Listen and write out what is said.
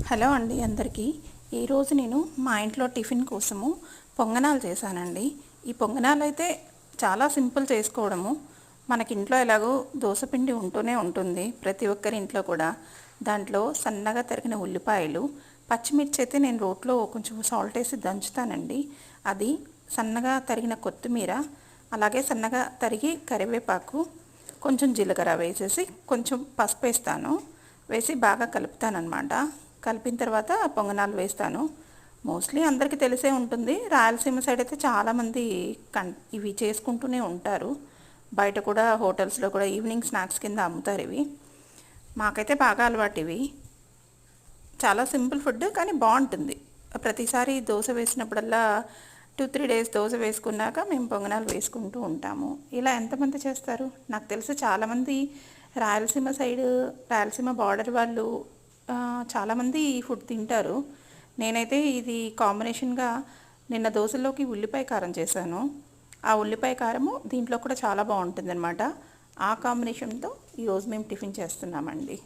Hello అండి అందరికీ. ఈరోజు నేను మా ఇంట్లో టిఫిన్ కోసము పొంగనాలు చేశానండి. ఈ పొంగనాలు అయితే చాలా సింపుల్ చేసుకోవడము. మనకి ఇంట్లో ఎలాగో దోసపిండి ఉంటూనే ఉంటుంది ప్రతి ఒక్కరి ఇంట్లో కూడా. దాంట్లో సన్నగా తరిగిన ఉల్లిపాయలు, పచ్చిమిర్చి అయితే నేను రోట్లో కొంచెం సాల్ట్ వేసి దంచుతానండి. అది సన్నగా తరిగిన కొత్తిమీర, అలాగే సన్నగా తరిగి కరివేపాకు, కొంచెం జీలకర్ర వేసేసి కొంచెం పసుపు వేసి బాగా కలుపుతానన్నమాట. కలిపిన తర్వాత పొంగనాలు వేస్తాను. మోస్ట్లీ అందరికీ తెలిసే ఉంటుంది. రాయలసీమ సైడ్ అయితే చాలామంది ఇవి చేసుకుంటూనే ఉంటారు. బయట కూడా హోటల్స్లో కూడా ఈవినింగ్ స్నాక్స్ కింద అమ్ముతారు ఇవి. మాకైతే బాగా అలవాటు ఇవి. చాలా సింపుల్ ఫుడ్ కానీ బాగుంటుంది. ప్రతిసారి దోశ వేసినప్పుడల్లా 2-3 డేస్ దోశ వేసుకున్నాక మేము పొంగనాలు వేసుకుంటూ ఉంటాము. ఇలా ఎంతమంది చేస్తారు? నాకు తెలిసి చాలామంది రాయలసీమ సైడ్, రాయలసీమ బార్డర్ వాళ్ళు చాలామంది ఈ ఫుడ్ తింటారు. నేనైతే ఇది కాంబినేషన్గా నిన్న దోశల్లోకి ఉల్లిపాయ కారం చేశాను. ఆ ఉల్లిపాయ కారము దీంట్లో కూడా చాలా బాగుంటుందన్నమాట. ఆ కాంబినేషన్తో ఈరోజు మేము టిఫిన్ చేస్తున్నామండి.